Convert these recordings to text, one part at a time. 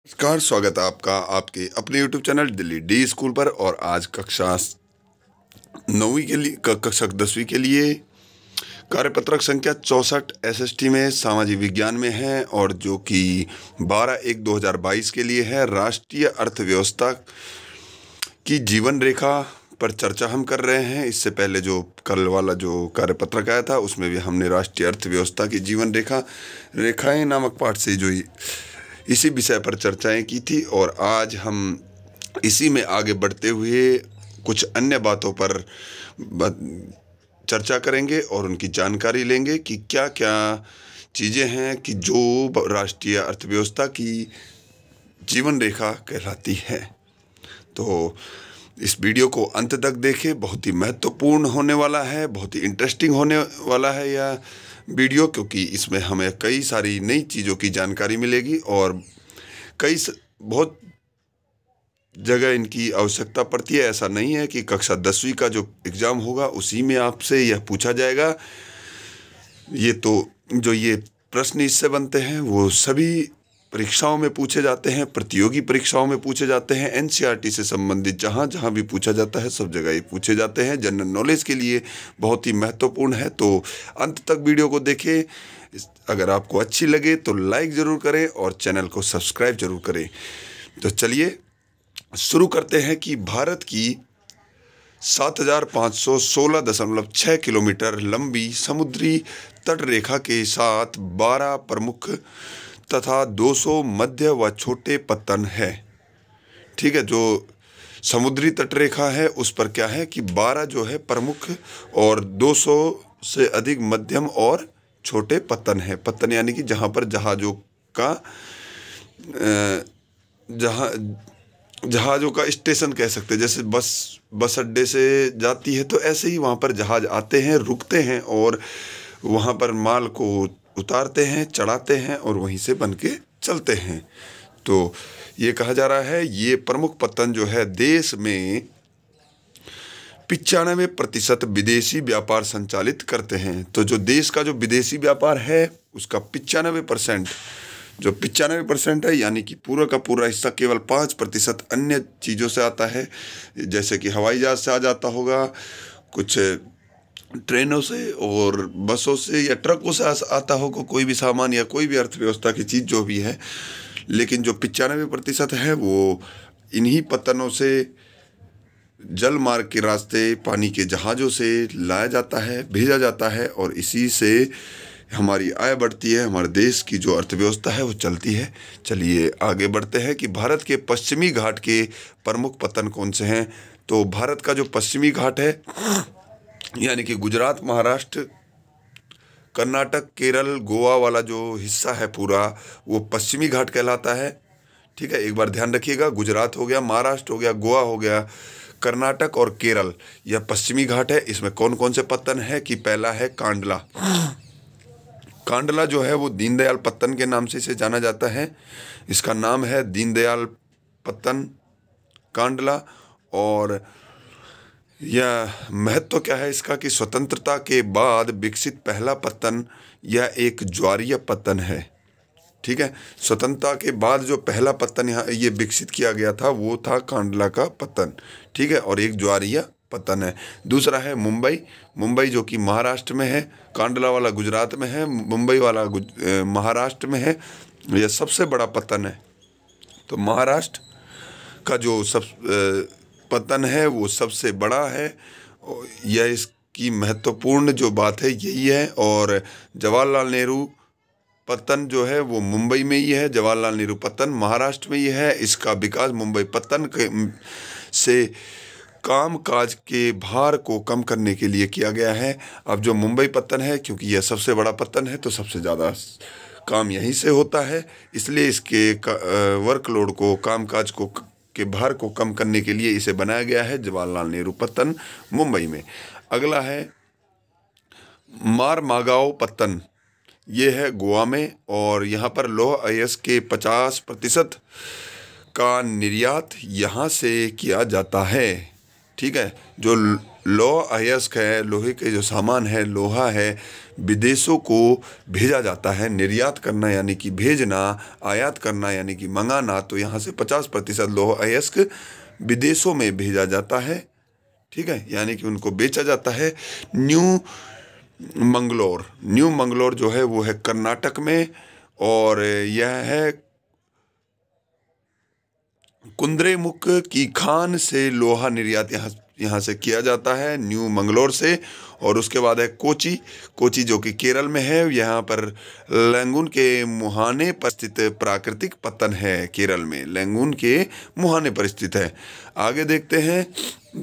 नमस्कार, स्वागत है आपका आपके अपने YouTube channel Delhi D school पर। और आज कक्षा 9वीं के लिए कक्षा 10वीं के लिए कार्यपत्रक संख्या 64 एसएसटी में सामाजिक विज्ञान में है, और जो कि 12/1/2022 के लिए है। राष्ट्रीय अर्थव्यवस्था की जीवन रेखा पर चर्चा हम कर रहे हैं। इससे पहले जो कल वाला जो कार्यपत्रक आया था उसमें भी हमने राष्ट्रीय अर्थव्यवस्था की जीवन रेखाएं नामक पाठ से जो इसी विषय पर चर्चाएं की थी, और आज हम इसी में आगे बढ़ते हुए कुछ अन्य बातों पर चर्चा करेंगे और उनकी जानकारी लेंगे कि क्या क्या चीज़ें हैं कि जो राष्ट्रीय अर्थव्यवस्था की जीवन रेखा कहलाती है। तो इस वीडियो को अंत तक देखें, बहुत ही महत्वपूर्ण होने वाला है, बहुत ही इंटरेस्टिंग होने वाला है यह वीडियो, क्योंकि इसमें हमें कई सारी नई चीज़ों की जानकारी मिलेगी और बहुत जगह इनकी आवश्यकता पड़ती है। ऐसा नहीं है कि कक्षा 10वीं का जो एग्ज़ाम होगा उसी में आपसे यह पूछा जाएगा। ये प्रश्न इससे बनते हैं वो सभी परीक्षाओं में पूछे जाते हैं, प्रतियोगी परीक्षाओं में पूछे जाते हैं, एनसीईआरटी से संबंधित जहाँ जहाँ भी पूछा जाता है सब जगह ये पूछे जाते हैं। जनरल नॉलेज के लिए बहुत ही महत्वपूर्ण है। तो अंत तक वीडियो को देखें। अगर आपको अच्छी लगे तो लाइक ज़रूर करें और चैनल को सब्सक्राइब जरूर करें। तो चलिए शुरू करते हैं कि भारत की 7516.6 किलोमीटर लंबी समुद्री तट रेखा के साथ 12 प्रमुख तथा 200 मध्य व छोटे पत्तन है। ठीक है, जो समुद्री तट रेखा है उस पर क्या है कि 12 जो है प्रमुख और 200 से अधिक मध्यम और छोटे पत्तन है। पत्तन यानी कि जहाँ पर जहाज़ों का स्टेशन कह सकते हैं। जैसे बस अड्डे से जाती है तो ऐसे ही वहाँ पर जहाज़ आते हैं, रुकते हैं और वहाँ पर माल को उतारते हैं, चढ़ाते हैं और वहीं से बन के चलते हैं। तो ये कहा जा रहा है ये प्रमुख पत्तन जो है देश में 95% विदेशी व्यापार संचालित करते हैं। तो जो देश का जो विदेशी व्यापार है उसका 95% है, यानी कि पूरा का पूरा हिस्सा केवल 5% अन्य चीज़ों से आता है। जैसे कि हवाई जहाज़ से आ जाता होगा, कुछ ट्रेनों से और बसों से या ट्रकों से आता होगा कोई भी सामान या कोई भी अर्थव्यवस्था की चीज़ जो भी है। लेकिन जो 95% है वो इन्हीं पत्तनों से जल मार्ग के रास्ते पानी के जहाज़ों से लाया जाता है, भेजा जाता है, और इसी से हमारी आय बढ़ती है, हमारे देश की जो अर्थव्यवस्था है वो चलती है। चलिए आगे बढ़ते हैं कि भारत के पश्चिमी घाट के प्रमुख पत्तन कौन से हैं। तो भारत का जो पश्चिमी घाट है यानी कि गुजरात, महाराष्ट्र, कर्नाटक, केरल, गोवा वाला जो हिस्सा है पूरा वो पश्चिमी घाट कहलाता है। ठीक है, एक बार ध्यान रखिएगा, गुजरात हो गया, महाराष्ट्र हो गया, गोवा हो गया, कर्नाटक और केरल, यह पश्चिमी घाट है। इसमें कौन कौन से पत्तन है कि पहला है कांडला। कांडला जो है वो दीनदयाल पत्तन के नाम से इसे जाना जाता है। इसका नाम है दीनदयाल पत्तन कांडला। और यह महत्व क्या है इसका कि स्वतंत्रता के बाद विकसित पहला पत्तन यह एक ज्वारीय पत्तन है। ठीक है, स्वतंत्रता के बाद जो पहला पत्तन यहाँ ये विकसित किया गया था वो था कांडला का पत्तन। ठीक है, और एक ज्वारीय पत्तन है। दूसरा है मुंबई जो कि महाराष्ट्र में है। कांडला वाला गुजरात में है, मुंबई वाला महाराष्ट्र में है। यह सबसे बड़ा पत्तन है। तो महाराष्ट्र का जो पत्तन है वो सबसे बड़ा है। यह इसकी महत्वपूर्ण जो बात है यही है। और जवाहरलाल नेहरू पत्तन जो है वो मुंबई में ही है, जवाहरलाल नेहरू पत्तन महाराष्ट्र में ही है। इसका विकास मुंबई पत्तन से कामकाज के भार को कम करने के लिए किया गया है। अब जो मुंबई पत्तन है, क्योंकि यह सबसे बड़ा पत्तन है तो सबसे ज़्यादा काम यहीं से होता है, इसलिए इसके वर्कलोड को, कामकाज को के भार को कम करने के लिए इसे बनाया गया है जवाहरलाल नेहरू पत्तन मुंबई में। अगला है मारमागाओ पत्तन, ये है गोवा में, और यहाँ पर लौह अयस्क के 50% का निर्यात यहाँ से किया जाता है। ठीक है, जो लौह अयस्क है, लोहे के जो सामान है, लोहा है, विदेशों को भेजा जाता है। निर्यात करना यानी कि भेजना, आयात करना यानी कि मंगाना। तो यहाँ से 50% लौह अयस्क विदेशों में भेजा जाता है, ठीक है, यानी कि उनको बेचा जाता है। न्यू मंगलोर जो है वो है कर्नाटक में, और यह है कुद्रेमुख की खान से लोहा निर्यात यहाँ से किया जाता है, न्यू मंगलोर से। और उसके बाद है कोची जो कि केरल में है। यहाँ पर लैंगून के मुहाने पर स्थित प्राकृतिक पत्तन है, केरल में लैंगून के मुहाने पर स्थित है। आगे देखते हैं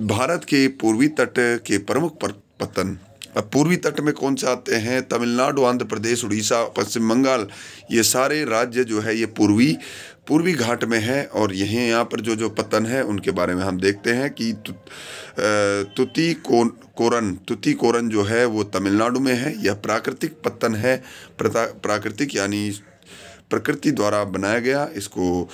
भारत के पूर्वी तट के प्रमुख पत्तन। अब पूर्वी तट में कौन से आते हैं? तमिलनाडु, आंध्र प्रदेश, उड़ीसा, पश्चिम बंगाल, ये सारे राज्य जो है ये पूर्वी घाट में है। और यहीं यहाँ पर जो पत्तन है उनके बारे में हम देखते हैं कि तुतीकोरन जो है वो तमिलनाडु में है। यह प्राकृतिक पत्तन है, प्राकृतिक यानी प्रकृति द्वारा बनाया गया, इसको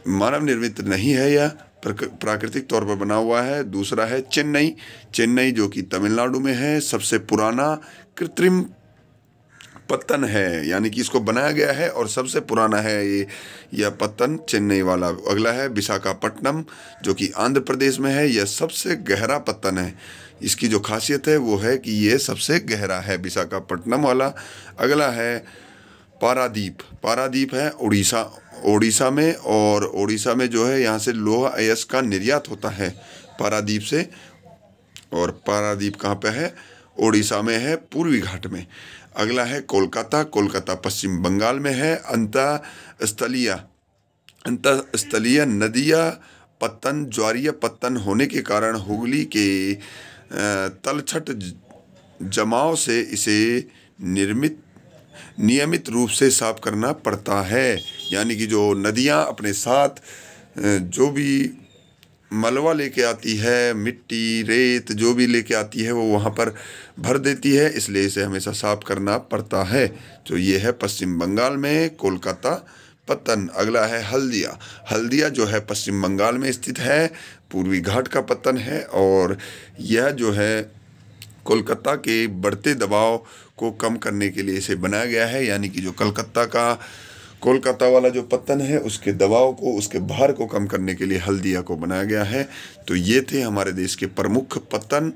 मानव निर्मित नहीं है, यह प्राकृतिक तौर पर बना हुआ है। दूसरा है चेन्नई जो कि तमिलनाडु में है, सबसे पुराना कृत्रिम पत्तन है, यानी कि इसको बनाया गया है और सबसे पुराना है यह पत्तन चेन्नई वाला। अगला है विशाखापट्टनम जो कि आंध्र प्रदेश में है, यह सबसे गहरा पत्तन है। इसकी जो खासियत है वो है कि यह सबसे गहरा है, विशाखापट्टनम वाला। अगला है पारादीप है उड़ीसा में, और उड़ीसा में जो है यहाँ से लोहा अयस्क का निर्यात होता है पारादीप से। और पारादीप कहाँ पे है? उड़ीसा में है, पूर्वी घाट में। अगला है कोलकाता पश्चिम बंगाल में है। अंतःस्थलीय नदियाँ पत्तन, ज्वारीय पत्तन होने के कारण हुगली के तलछट जमाव से इसे नियमित रूप से साफ करना पड़ता है। यानी कि जो नदियाँ अपने साथ जो भी मलबा लेके आती है, मिट्टी, रेत जो भी लेके आती है वो वहाँ पर भर देती है, इसलिए इसे हमेशा साफ करना पड़ता है। तो ये है पश्चिम बंगाल में कोलकाता पत्तन। अगला है हल्दिया जो है पश्चिम बंगाल में स्थित है, पूर्वी घाट का पत्तन है। और यह जो है कोलकाता के बढ़ते दबाव को कम करने के लिए इसे बनाया गया है, यानी कि जो कोलकाता वाला जो पत्तन है उसके दबाव को, उसके भार को कम करने के लिए हल्दिया को बनाया गया है। तो ये थे हमारे देश के प्रमुख पत्तन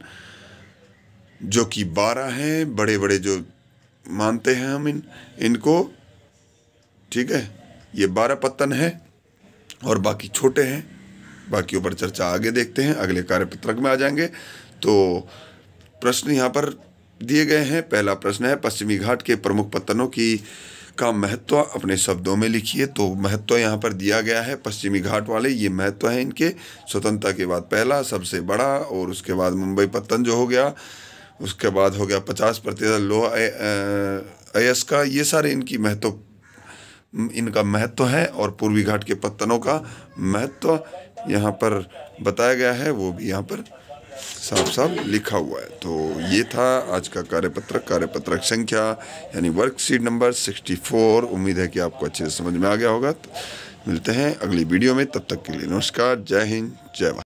जो कि 12 हैं, बड़े बड़े जो मानते हैं हम इनको, ठीक है। ये 12 पत्तन हैं और बाकी छोटे हैं। बाकी ऊपर चर्चा आगे देखते हैं, अगले कार्यपत्रक में आ जाएंगे। तो प्रश्न यहाँ पर दिए गए हैं। पहला प्रश्न है पश्चिमी घाट के प्रमुख पत्तनों का महत्व अपने शब्दों में लिखिए। तो महत्व यहाँ पर दिया गया है, पश्चिमी घाट वाले ये महत्व है इनके। स्वतंत्रता के बाद पहला सबसे बड़ा, और उसके बाद मुंबई पत्तन जो हो गया, उसके बाद हो गया 50% लोहा अयस्क का। ये सारे इनका महत्व है। और पूर्वी घाट के पत्तनों का महत्व यहाँ पर बताया गया है, वो भी यहाँ पर साफ लिखा हुआ है। तो ये था आज का कार्यपत्रक संख्या यानी वर्कशीट नंबर 64। उम्मीद है कि आपको अच्छे से समझ में आ गया होगा। तो मिलते हैं अगली वीडियो में, तब तक के लिए नमस्कार, जय हिंद, जय भारत।